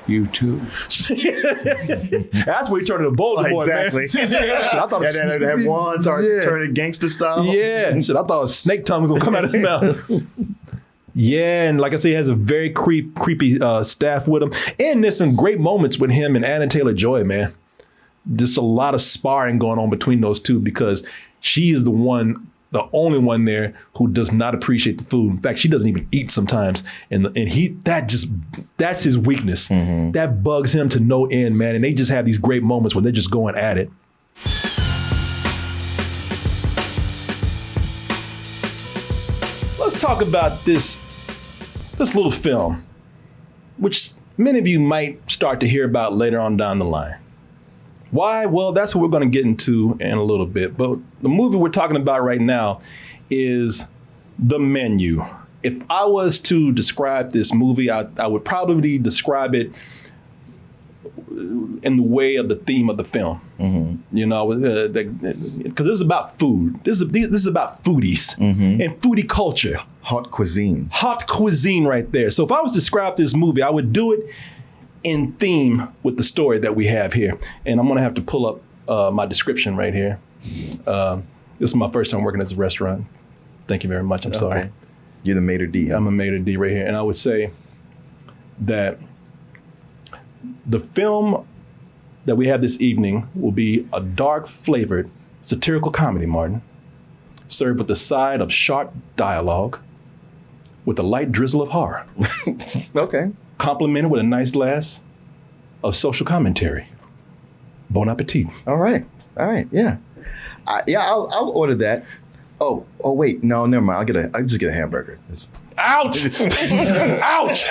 You too. That's where he turned into Voldemort, exactly. man. Shit, I thought and then have wands are turning gangster style. Yeah, shit, I thought a snake tongue was gonna come out of his mouth. Yeah, and like I say, he has a very creepy staff with him. And there's some great moments with him and Anna Taylor-Joy, man. There's a lot of sparring going on between those two because she is the only one there who does not appreciate the food. In fact, she doesn't even eat sometimes. And that's his weakness. Mm-hmm. That bugs him to no end, man. And they just have these great moments where they're just going at it. Let's talk about this little film, which many of you might start to hear about later on down the line. Why? Well, that's what we're going to get into in a little bit. But the movie we're talking about right now is The Menu. If I was to describe this movie, I would probably describe it in the way of the theme of the film. Mm-hmm. You know, because this is about food. This is about foodies and foodie culture. Hot cuisine. Hot cuisine right there. So if I was to describe this movie, I would do it in theme with the story that we have here. And I'm going to have to pull up my description right here. This is my first time working at this restaurant. Thank you very much. I'm sorry. You're the maitre d'. I'm a maitre d' right here. And I would say that the film that we have this evening will be a dark flavored satirical comedy, Martin, served with a side of sharp dialogue with a light drizzle of horror. Okay. Complemented with a nice glass of social commentary. Bon appetit. All right. Yeah. I'll order that. Oh, wait. No, never mind. I'll just get a hamburger. Ouch! Ouch!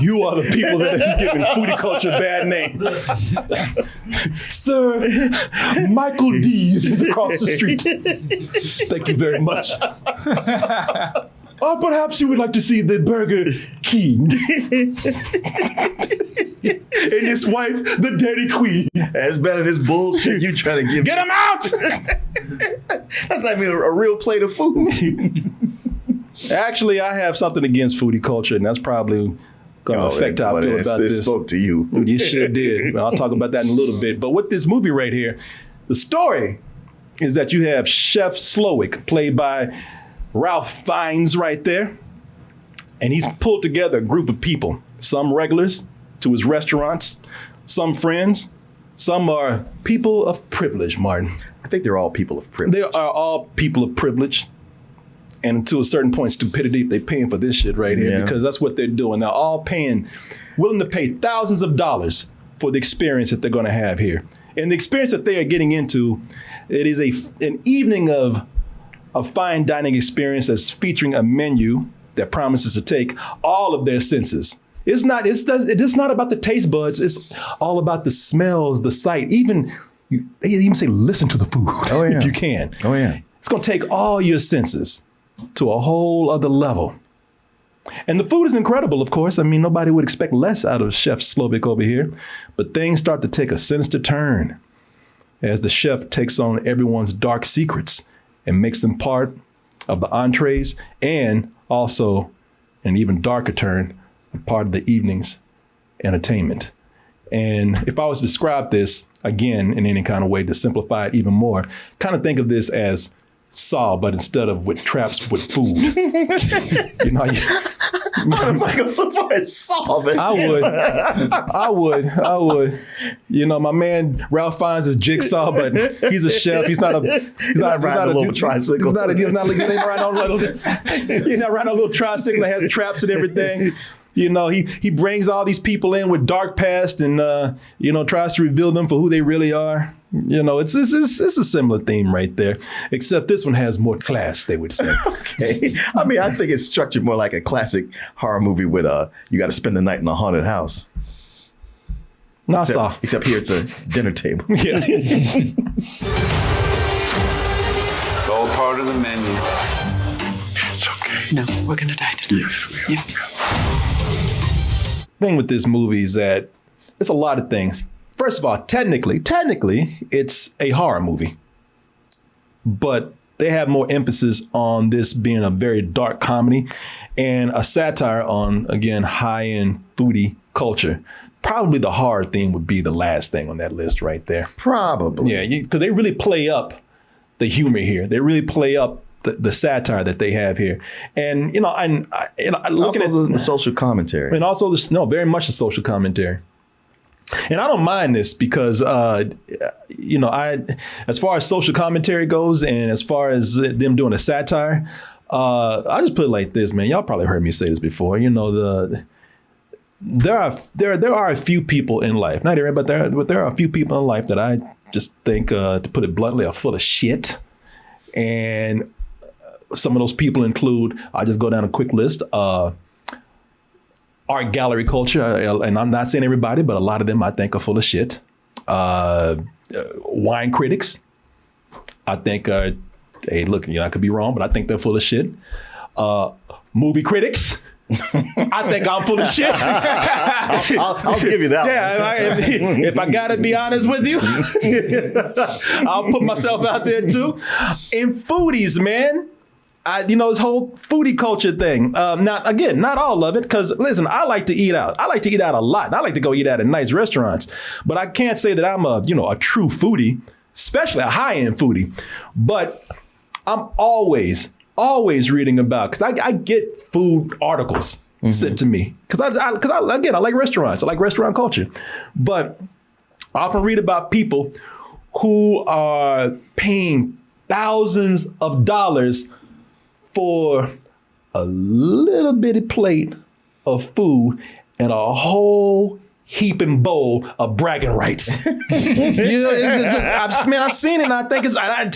You are the people that is giving foodie culture a bad name. Sir, Michael D's is across the street. Thank you very much. Or perhaps you would like to see the Burger King. And his wife, the Dairy Queen. That's better than this bullshit you trying to give. Get him out! That's not even a real plate of food. Actually, I have something against foodie culture, and that's probably going to affect how I feel about this. It spoke to you. You sure did. I'll talk about that in a little bit. But with this movie right here, the story is that you have Chef Slowik, played by Ralph Fiennes right there. And he's pulled together a group of people, some regulars to his restaurants, some friends, some are people of privilege, Martin. I think they're all people of privilege. They are all people of privilege. And to a certain point, stupidity, they're paying for this shit right here because that's what they're doing. They're all willing to pay thousands of dollars for the experience that they're going to have here. And the experience that they are getting into, it is an evening of a fine dining experience that's featuring a menu that promises to take all of their senses. It's not about the taste buds. It's all about the smells, the sight. They even say, listen to the food if you can. Oh, yeah. It's going to take all your senses to a whole other level. And the food is incredible, of course. I mean, nobody would expect less out of Chef Slowik over here. But things start to take a sinister turn as the chef takes on everyone's dark secrets and makes them part of the entrees and also an even darker turn, a part of the evening's entertainment. And if I was to describe this, again, in any kind of way to simplify it even more, kind of think of this as Saw, but instead of with traps with food. You know, I don't know if I go so far as Saw, but I would. You know, my man Ralph Fiennes is Jigsaw, but he's a chef. He's not a little tricycle. He's not riding on a little tricycle that has traps and everything. You know, he brings all these people in with dark past and, tries to reveal them for who they really are. You know, it's a similar theme right there, except this one has more class, they would say. Okay. I mean, I think it's structured more like a classic horror movie with you got to spend the night in a haunted house. Except here it's a dinner table. Yeah. It's all part of the menu. It's okay. No, we're going to die tonight. Yes, we are. Thing with this movie is that it's a lot of things. First of all, technically, it's a horror movie. But they have more emphasis on this being a very dark comedy and a satire on, again, high-end foodie culture. Probably the horror theme would be the last thing on that list right there. Probably. Yeah, because they really play up the humor here. They really play up the satire that they have here. And, I looking Also at the social commentary. and also very much the social commentary. And I don't mind this because, as far as social commentary goes and as far as them doing a satire, I just put it like this, man. Y'all probably heard me say this before. There are a few people in life, not everybody, but there are a few people in life that I just think, to put it bluntly, are full of shit. And some of those people include, I'll just go down a quick list, art gallery culture, and I'm not saying everybody, but a lot of them I think are full of shit. Wine critics, I think, hey, look, I could be wrong, but I think they're full of shit. Movie critics, I think I'm full of shit. I'll give you that. Yeah, if I gotta be honest with you, I'll put myself out there too. And foodies, man. This whole foodie culture thing. Not all of it, because listen, I like to eat out. I like to eat out a lot. And I like to go eat out at nice restaurants. But I can't say that I'm a true foodie, especially a high-end foodie. But I'm always reading about, because I get food articles sent to me. Because I like restaurants. I like restaurant culture. But I often read about people who are paying thousands of dollars for a little bitty plate of food and a whole heaping bowl of bragging rights. I've seen it, and I think I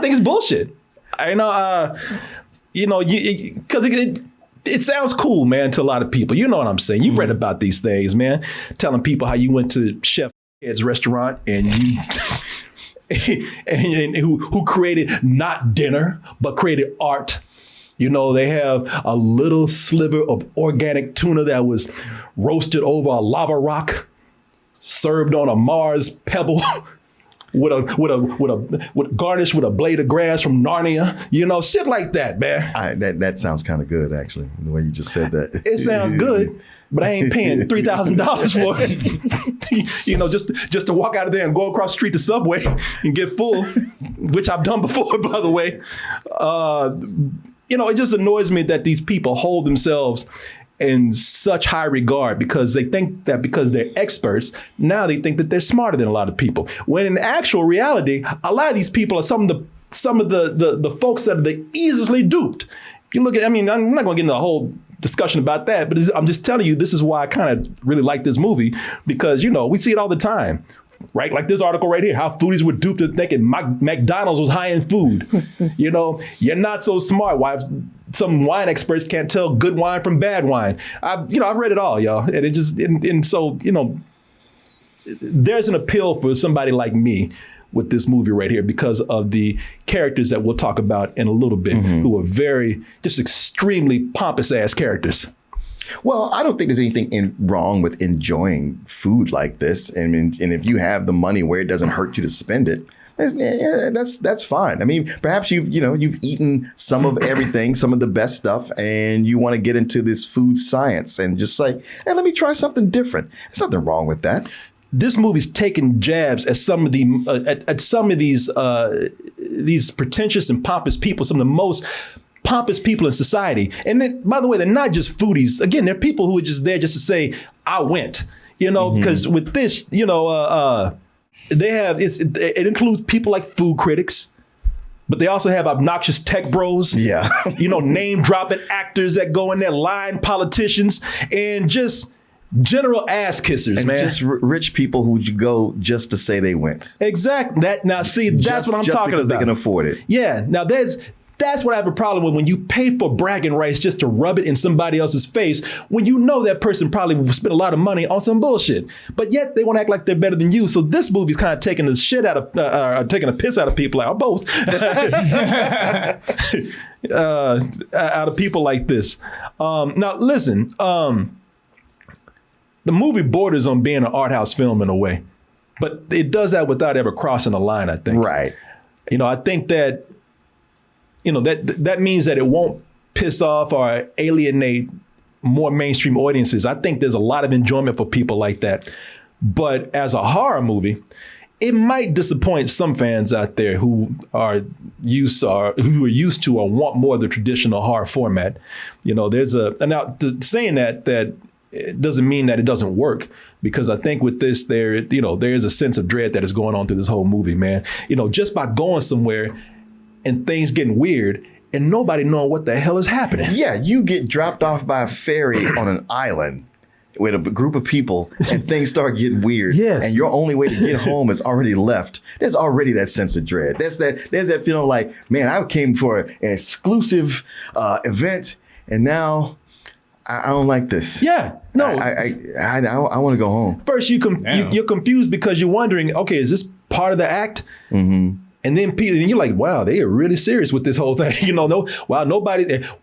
think it's bullshit. Because it sounds cool, man, to a lot of people. You know what I'm saying? You've read about these things, man. Telling people how you went to Chef Ed's restaurant and you. and who created not dinner, but created art. They have a little sliver of organic tuna that was roasted over a lava rock, served on a Mars pebble, with garnished with a blade of grass from Narnia. Shit like that, man. That sounds kind of good, actually, the way you just said that. It sounds good, but I ain't paying $3,000 for it. Just to walk out of there and go across the street to Subway and get full, which I've done before, by the way. It just annoys me that these people hold themselves in such high regard because they think that because they're experts, now they think that they're smarter than a lot of people. When in actual reality, a lot of these people are some of the folks that are the easily duped. You look at, I'm not going to get into a whole discussion about that, but I'm just telling you, this is why I kind of really like this movie, because, we see it all the time, right? Like this article right here, how foodies were duped into thinking McDonald's was high-end food. You're not so smart. Why some wine experts can't tell good wine from bad wine. I've read it all, y'all. And so there's an appeal for somebody like me with this movie right here because of the characters that we'll talk about in a little bit, who are just extremely pompous ass characters. Well, I don't think there's anything wrong with enjoying food like this. And if you have the money where it doesn't hurt you to spend it, that's fine. Perhaps you've eaten some of everything, some of the best stuff, and you want to get into this food science and just say, hey, let me try something different. There's nothing wrong with that. This movie's taking jabs at some of these pretentious and pompous people, some of the most pompous people in society. And then, by the way, they're not just foodies. Again, they're people who are just there just to say, I went, because with this, they have, it includes people like food critics, but they also have obnoxious tech bros. Yeah. Name dropping actors that go in there, lying politicians, and just general ass kissers, and man. Just rich people who go just to say they went. Exactly. That's what I'm talking just about. Because they can afford it. Yeah. Now that's what I have a problem with, when you pay for bragging rights just to rub it in somebody else's face, when you know that person probably spent a lot of money on some bullshit, but yet they want to act like they're better than you. So this movie's kind of taking the shit out of, taking a piss out of people, or both, out of people like this. Now listen, the movie borders on being an art house film in a way, but it does that without ever crossing a line, I think. Right. I think that, that means that it won't piss off or alienate more mainstream audiences. I think there's a lot of enjoyment for people like that. But as a horror movie, it might disappoint some fans out there who are used to or want more of the traditional horror format. Saying that it doesn't mean that it doesn't work, because I think with this there is a sense of dread that is going on through this whole movie, man. Just by going somewhere and things getting weird and nobody knowing what the hell is happening. Yeah, you get dropped off by a ferry on an island with a group of people and things start getting weird. Yes. And your only way to get home is already left. There's already that sense of dread. There's that feeling like, man, I came for an exclusive event and now I don't like this. Yeah. No. I want to go home. First, you're confused because you're wondering, okay, is this part of the act? Mm-hmm. And then you're like, wow, they are really serious with this whole thing.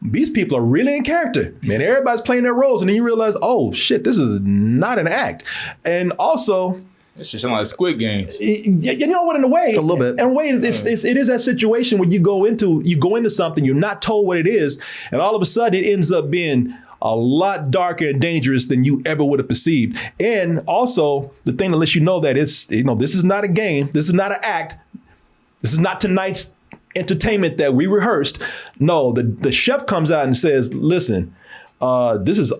These people are really in character. Man, everybody's playing their roles. And then you realize, oh, shit, this is not an act. And also, it's just like Squid Games. You know what? In a way, a little bit. In a way, it is that situation where you go into something, you're not told what it is, and all of a sudden it ends up being a lot darker and dangerous than you ever would have perceived. And also, the thing that lets you know that this is not a game, this is not an act. This is not tonight's entertainment that we rehearsed. No, the chef comes out and says, listen, this is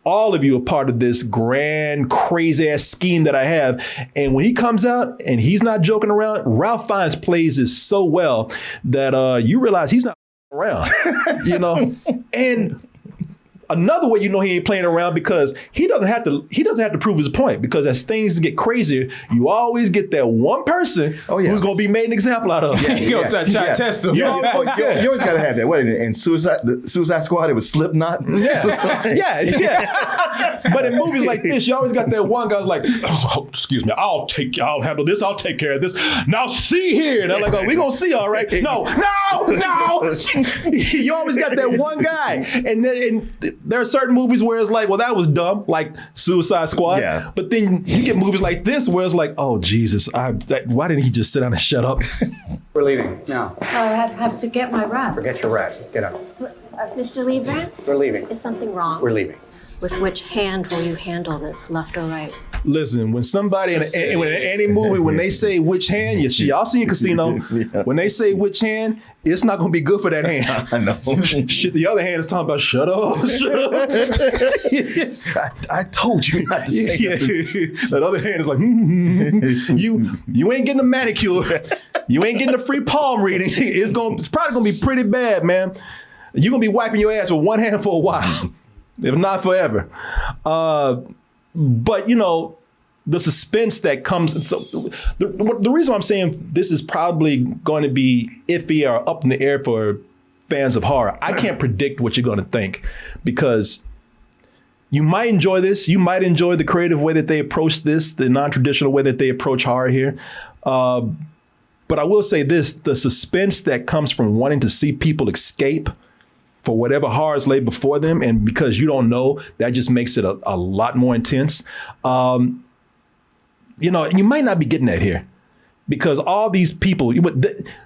all of you a part of this grand, crazy ass scheme that I have. And when he comes out and he's not joking around, Ralph Fiennes plays this so well that you realize he's not around, and another way he ain't playing around, because he doesn't have to prove his point, because as things get crazier, you always get that one person who's going to be made an example out of. You gonna test him. You always got to have that. What in Suicide Squad, it was Slipknot. Yeah. But in movies like this, you always got that one guy who's like, oh, excuse me, I'll handle this. I'll take care of this. Now see here. And I'm like, oh, we gonna see, all right. No. You always got that one guy, and there are certain movies where it's like, well, that was dumb, like Suicide Squad. Yeah. But then you get movies like this where it's like, oh, Jesus, why didn't he just sit down and shut up? We're leaving now. I have to get my wrap. Forget your rat. Get up. Mr. Lieber, We're leaving. is something wrong? We're leaving. With which hand will you handle this, left or right? Listen, when somebody in any movie, when they say which hand, y'all seen Casino, when they say which hand, it's not going to be good for that hand. I know. Shit, the other hand is talking about shut up. I told you not to say that. That other hand is like, you ain't getting a manicure. You ain't getting a free palm reading. It's probably going to be pretty bad, man. You're going to be wiping your ass with one hand for a while, if not forever. But, the suspense that comes. So the reason why I'm saying this is probably going to be iffy or up in the air for fans of horror, I can't predict what you're going to think, because you might enjoy this. You might enjoy the creative way that they approach this, the non-traditional way that they approach horror here. But I will say this, the suspense that comes from wanting to see people escape for whatever horrors lay before them, and because you don't know, that just makes it a lot more intense. And you might not be getting that here, because all these people,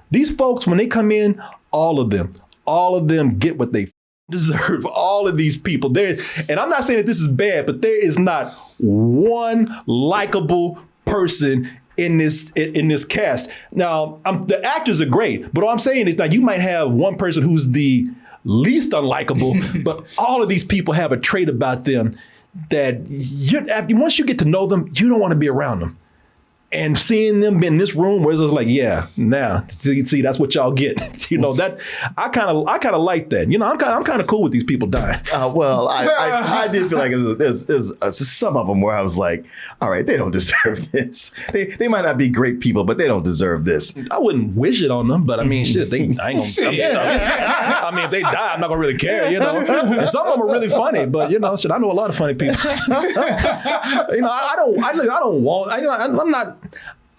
these folks, when they come in, all of them get what they deserve. All of these people there, and I'm not saying that this is bad, but there is not one likable person in this cast. Now, the actors are great, but all I'm saying is that you might have one person who's the least unlikable, but all of these people have a trait about them that once you get to know them, you don't want to be around them. And seeing them in this room where it's just like, yeah, now see that's what y'all get. That I kind of like that. I'm kind of cool with these people dying. Well, I did feel like there's some of them where I was like, all right, they don't deserve this. They might not be great people, but they don't deserve this. I wouldn't wish it on them, but I mean, shit, I ain't gonna. I mean, if they die, I'm not gonna really care, And some of them are really funny, but shit, I know a lot of funny people.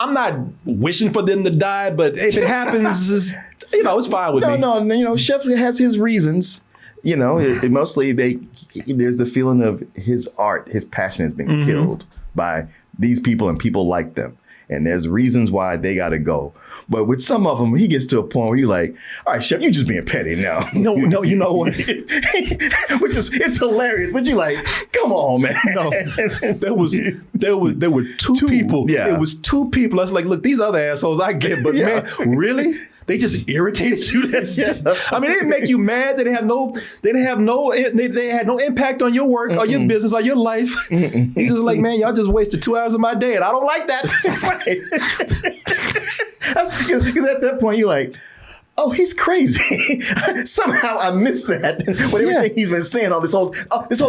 I'm not wishing for them to die, but if it happens, it's fine with me. No. Chef has his reasons. Mostly there's the feeling of his art, his passion has been killed by these people and people like them. and there's reasons why they got to go. But with some of them, he gets to a point where you're like, all right, Chef, you're just being petty now. No, you know what? It's hilarious, but you're like, come on, man. No, there were two people. yeah. It was two people. I was like, look, these other assholes I get, but man, really? They just irritated you. I mean, they didn't make you mad. They had no impact on your work or your business or your life. He's just like, man, y'all just wasted 2 hours of my day, and I don't like that. Because at that point, you're like, oh, he's crazy. Somehow I missed that. But everything he's been saying, this whole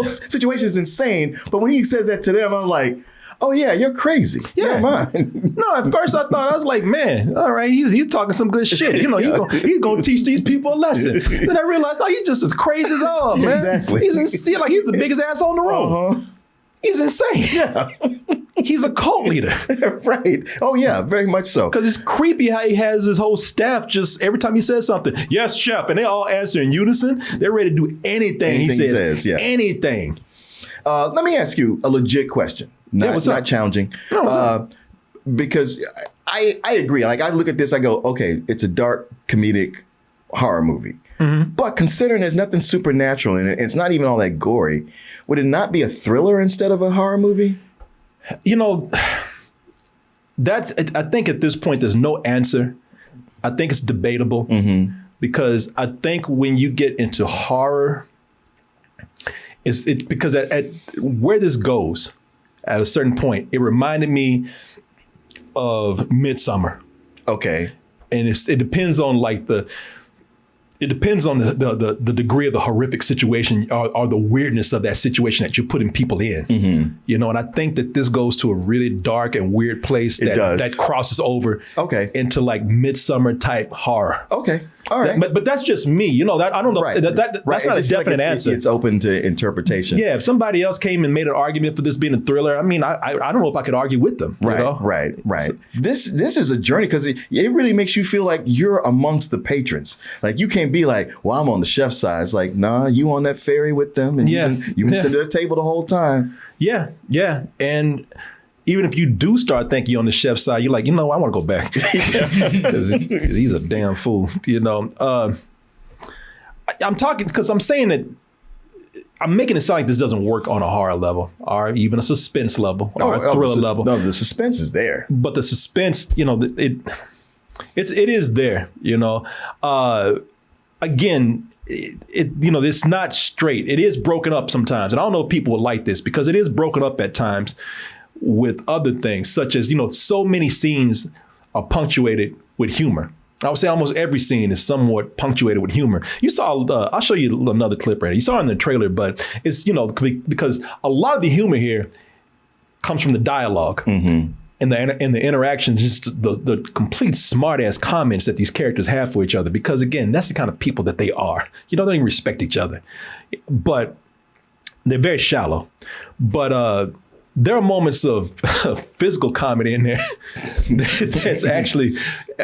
situation is insane. But when he says that to them, I'm like, oh yeah, you're crazy. Yeah. Never mind. No, at first I was like, man, all right, he's talking some good shit. You know, he's gonna teach these people a lesson. Then I realized, oh, he's just as crazy as all, man. Exactly. He's the biggest asshole in the room. He's insane. Yeah. He's a cult leader. Right. Oh yeah, very much so. Because it's creepy how he has his whole staff just every time he says something, yes, chef, and they all answer in unison. They're ready to do anything he says. Yeah. Anything. Let me ask you a legit question. Not challenging. No, what's up? Because I agree. Like I look at this, I go, okay, it's a dark comedic horror movie. But considering there's nothing supernatural in it, it's not even all that gory, would it not be a thriller instead of a horror movie? You know, I think at this point there's no answer. I think it's debatable because I think when you get into horror, it's because at where this goes at a certain point, it reminded me of Midsummer. Okay. And it depends on it depends on the degree of the horrific situation or the weirdness of that situation that you're putting people in. You know, and I think that this goes to a really dark and weird place that crosses over into like Midsummer type horror. Okay. All right. But that's just me. You know, that I don't know. Right. That's not a definite answer. It's open to interpretation. Yeah. If somebody else came and made an argument for this being a thriller, I mean, I don't know if I could argue with them. Right. You know? Right. So, this is a journey because it really makes you feel like you're amongst the patrons. Like you can't be like, well, I'm on the chef's side. It's like, nah, you on that ferry with them, and you've been sitting at the table the whole time. Yeah. And even if you do start thinking you're on the chef's side, you're like, you know, I want to go back because he's a damn fool. You know, I'm talking because I'm saying that I'm making it sound like this doesn't work on a horror level or even a suspense level or a thriller level. No, the suspense is there. But the suspense, you know, it is there. You know, again. You know, it's not straight. It is broken up sometimes. And I don't know if people would like this because it is broken up at times with other things, such as, you know, so many scenes are punctuated with humor. I would say almost every scene is somewhat punctuated with humor. You saw, I'll show you another clip right here. You saw it in the trailer, but it's, you know, because a lot of the humor here comes from the dialogue. And the interactions, just the complete smart ass comments that these characters have for each other. Because again, that's the kind of people that they are. You know, they don't even respect each other, but they're very shallow. But there are moments of physical comedy in there that's actually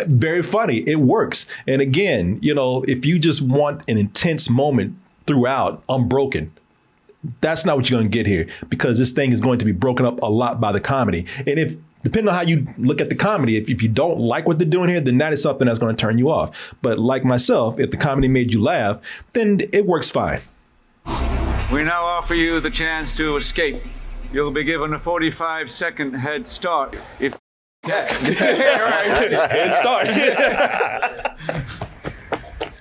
very funny. It works. And again, you know, if you just want an intense moment throughout, unbroken, that's not what you're going to get here because this thing is going to be broken up a lot by the comedy. And depending on how you look at the comedy, if you don't like what they're doing here, then that is something that's going to turn you off. But like myself, if the comedy made you laugh, then it works fine. We now offer you the chance to escape. You'll be given a 45-second head start. Head start.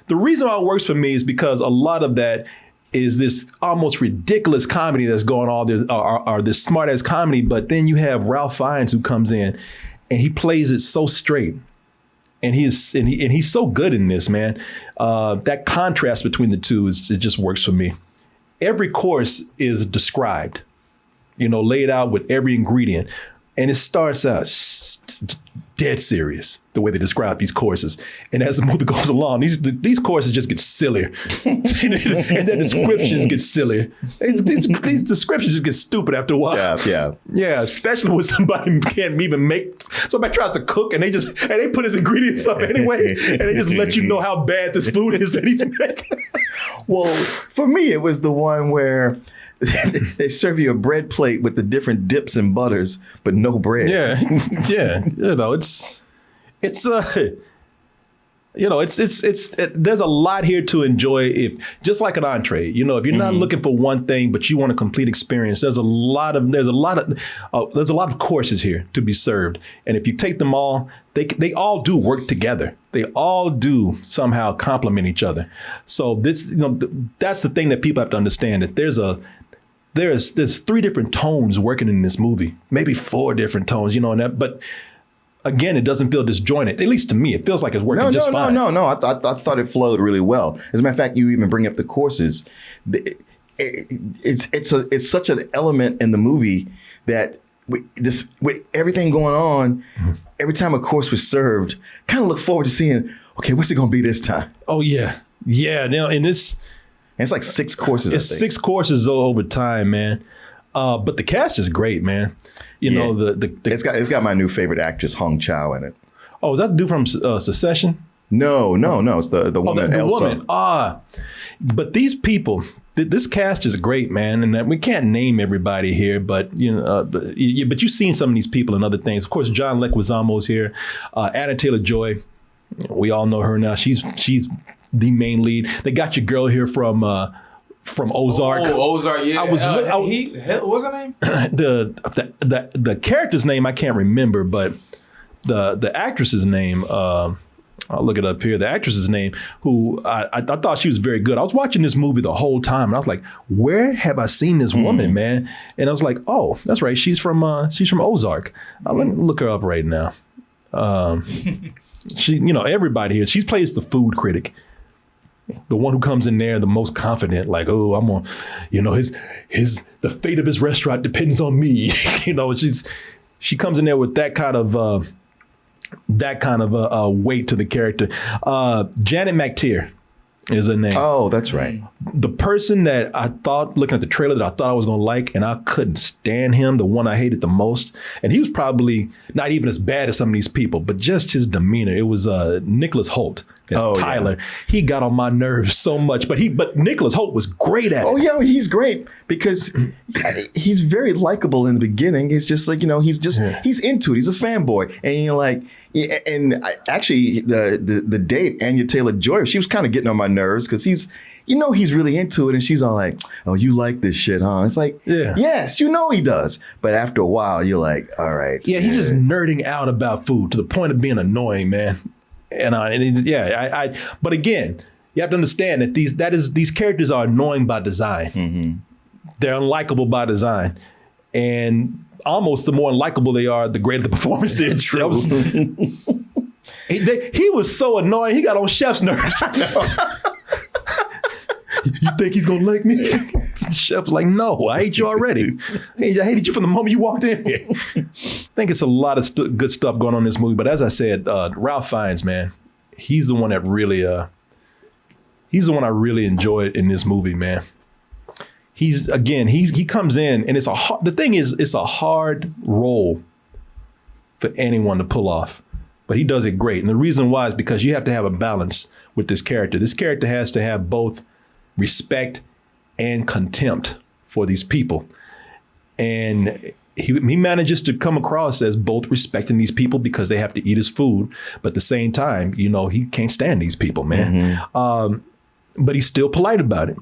The reason why it works for me is because a lot of that is this almost ridiculous comedy that's going on, or this smart ass comedy, but then you have Ralph Fiennes who comes in and he plays it so straight. And he's so good in this, man. That contrast between the two it just works for me. Every course is described, you know, laid out with every ingredient. And it starts out dead serious the way they describe these courses. And as the movie goes along, these courses just get sillier. And then descriptions get sillier. These descriptions just get stupid after a while. Yeah, especially when somebody can't even make, somebody tries to cook and they put his ingredients up anyway, and they just let you know how bad this food is that he's making. Well, for me, it was the one where they serve you a bread plate with the different dips and butters, but no bread. Yeah. You know, there's a lot here to enjoy. If just like an entree, you know, if you're not looking for one thing, but you want a complete experience, there's a lot of courses here to be served. And if you take them all, they all do work together. They all do somehow complement each other. So this, you know, that's the thing that people have to understand, that there's 3 different tones working in this movie, maybe 4 different tones, you know, but again, it doesn't feel disjointed. At least to me, it feels like it's working just fine. No. I thought it flowed really well. As a matter of fact, you even bring up the courses. It's such an element in the movie that with everything going on, every time a course was served, kind of look forward to seeing, okay, what's it going to be this time? Oh yeah. Now in this. And it's like 6 courses. It's 6 courses over time, man. But the cast is great, man. You know, it's got my new favorite actress, Hong Chow, in it. Oh, is that the dude from Succession? No. It's the woman, Elsa. Woman. But these people, this cast is great, man. And we can't name everybody here, but you know, but you've seen some of these people and other things. Of course, John Leguizamo's here. Anna Taylor-Joy, we all know her now. She's the main lead. They got your girl here from Ozark. Oh, Ozark, yeah. What's her name? The character's name I can't remember, but the actress's name, I'll look it up here. The actress's name, who I thought she was very good. I was watching this movie the whole time, and I was like, where have I seen this woman, man? And I was like, oh, that's right. She's from Ozark. Let me look her up right now. She, you know, everybody here. She plays the food critic. The one who comes in there the most confident, like, oh, I'm on, you know, the fate of his restaurant depends on me. You know, she comes in there with that kind of weight to the character. Janet McTeer is her name. Oh, that's right. The person that I thought, looking at the trailer, that I thought I was going to like, and I couldn't stand him, the one I hated the most. And he was probably not even as bad as some of these people, but just his demeanor. It was Nicholas Hoult as Tyler. Yeah. He got on my nerves so much, but Nicholas Hoult was great at it. Oh, yeah, he's great because he's very likable in the beginning. It's just like, you know, he's into it. He's a fanboy. And you're like, actually, the date, Anya Taylor-Joy, she was kind of getting on my nerves because he's really into it. And she's all like, oh, you like this shit, huh? It's like, yes, you know he does. But after a while, you're like, all right. Yeah, he's just nerding out about food to the point of being annoying, man. But again, you have to understand that these characters are annoying by design. Mm-hmm. They're unlikable by design. And almost the more unlikable they are, the greater the performance is. True. He was so annoying, he got on Chef's nerves. You think he's gonna like me? Chef's like, no, I hate you already. I hated you from the moment you walked in here. I think it's a lot of good stuff going on in this movie. But as I said, Ralph Fiennes, man, he's the one that really, he's the one I really enjoyed in this movie, man. He comes in, and the thing is, it's a hard role for anyone to pull off, but he does it great. And the reason why is because you have to have a balance with this character. This character has to have both respect and contempt for these people. And he manages to come across as both respecting these people because they have to eat his food, but at the same time, you know, he can't stand these people, man. Mm-hmm. But he's still polite about it.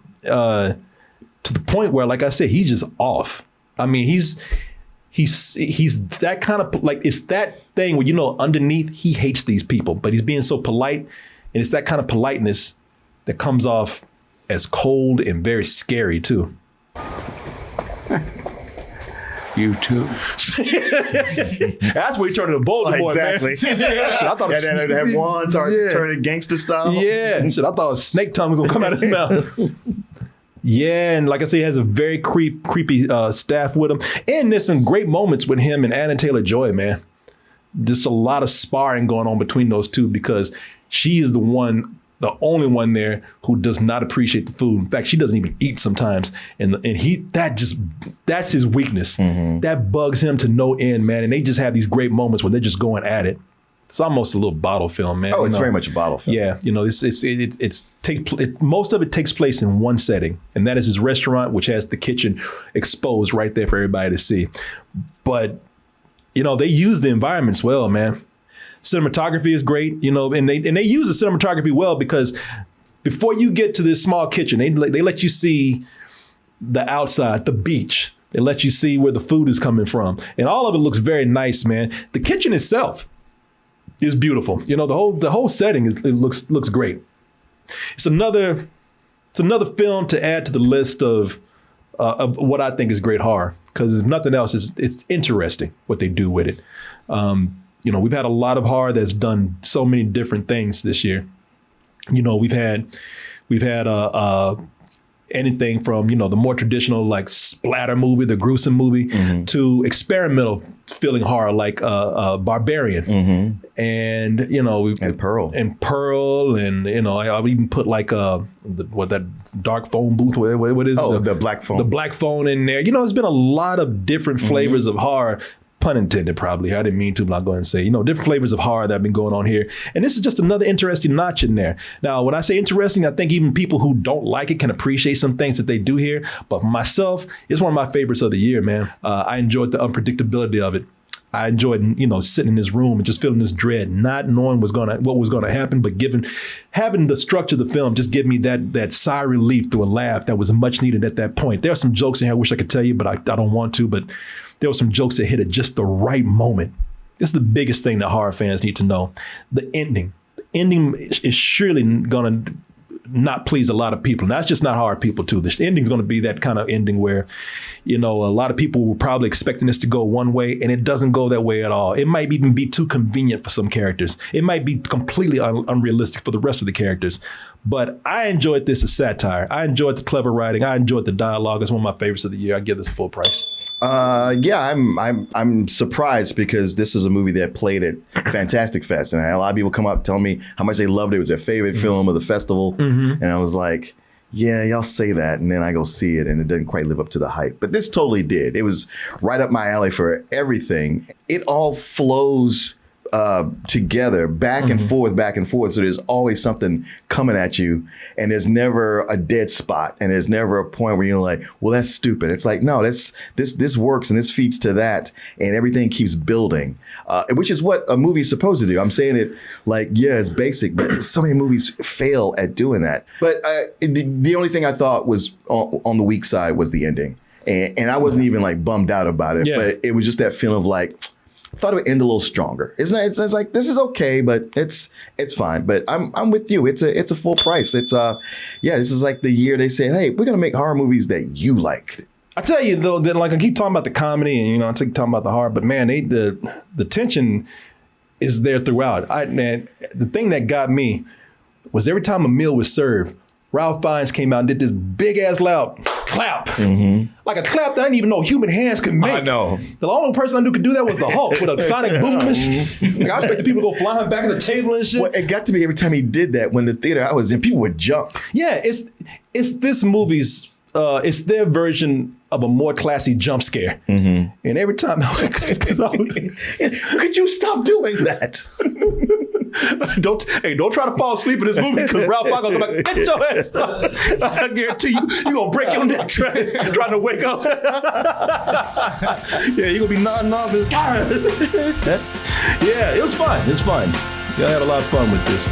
To the point where, like I said, he's just off. I mean, he's that kind of, like, it's that thing where, you know, underneath he hates these people, but he's being so polite, and it's that kind of politeness that comes off as cold and very scary too. You too. That's where he turned into Voldemort, exactly. Man. I thought they'd have wands or turning gangster style. Yeah, I thought a snake tongue was gonna come out of his mouth. Yeah, and like I say, he has a very creepy staff with him. And there's some great moments with him and Anna Taylor-Joy, man. just a lot of sparring going on between those two because she is the only one there who does not appreciate the food. In fact, she doesn't even eat sometimes. And that's his weakness. That bugs him to no end, man. And they just have these great moments where they're just going at it. It's almost a little bottle film, man. Oh, it's very much a bottle film. Yeah, most of it takes place in one setting, and that is his restaurant, which has the kitchen exposed right there for everybody to see. But they use the environments well, man. Cinematography is great, and they use the cinematography well because before you get to this small kitchen, they let you see the outside, the beach. They let you see where the food is coming from, and all of it looks very nice, man. The kitchen itself is beautiful. The whole setting it looks great. It's another film to add to the list of what I think is great horror because if nothing else, it's interesting what they do with it. We've had a lot of horror that's done so many different things this year. We've had anything from the more traditional like splatter movie, the gruesome movie, to experimental feeling horror like Barbarian, and And Pearl, and I'll even put like that dark phone booth. What is it? The Black Phone. The Black Phone in there. There's been a lot of different flavors of horror. Pun intended, probably. I didn't mean to, but I'll go ahead and say, different flavors of horror that have been going on here. And this is just another interesting notch in there. Now, when I say interesting, I think even people who don't like it can appreciate some things that they do here. But for myself, it's one of my favorites of the year, man. I enjoyed the unpredictability of it. I enjoyed, sitting in this room and just feeling this dread, not knowing what was gonna happen, but having the structure of the film just give me that sigh of relief through a laugh that was much needed at that point. There are some jokes in here I wish I could tell you, but I don't want to. But there were some jokes that hit at just the right moment. This is the biggest thing that horror fans need to know. The ending. The ending is surely gonna not please a lot of people. And that's just not horror people too. The ending's gonna be that kind of ending where, a lot of people were probably expecting this to go one way and it doesn't go that way at all. It might even be too convenient for some characters. It might be completely unrealistic for the rest of the characters. But I enjoyed this as satire. I enjoyed the clever writing. I enjoyed the dialogue. It's one of my favorites of the year. I give this full price. I'm surprised because this is a movie that played at Fantastic Fest, and I had a lot of people come up and tell me how much they loved it. It was their favorite film of the festival, and I was like, yeah, y'all say that, and then I go see it, and it doesn't quite live up to the hype. But this totally did. It was right up my alley for everything. It all flows together, back and forth. So there's always something coming at you, and there's never a dead spot, and there's never a point where you're like, well, that's stupid. It's like, no, this works, and this feeds to that, and everything keeps building, which is what a movie is supposed to do. I'm saying it like, yeah, it's basic, but so many movies fail at doing that. But the only thing I thought was on the weak side was the ending, and I wasn't even like bummed out about it, but it was just that feeling of like, I thought it would end a little stronger. It's like, this is okay, but it's fine. But I'm with you. It's a full price. This is like the year they say, hey, we're gonna make horror movies that you like. I tell you though, that like I keep talking about the comedy and I keep talking about the horror, but man, the tension is there throughout. The thing that got me was every time a meal was served, Ralph Fiennes came out and did this big ass loud clap. Like a clap that I didn't even know human hands could make. I know. The only person I knew could do that was the Hulk with a sonic boom. Like I expected people to go flying back at the table and shit. Well, it got to me every time he did that when the theater I was in, people would jump. Yeah, it's this movie's it's their version of a more classy jump scare. And every time could you stop doing that? Don't try to fall asleep in this movie because Ralph Fiennes gonna come back, get your ass up. I guarantee you're gonna break your neck trying to wake up. Yeah, you're gonna be nodding off. Yeah, it was fun. It's fun. Yeah, I had a lot of fun with this.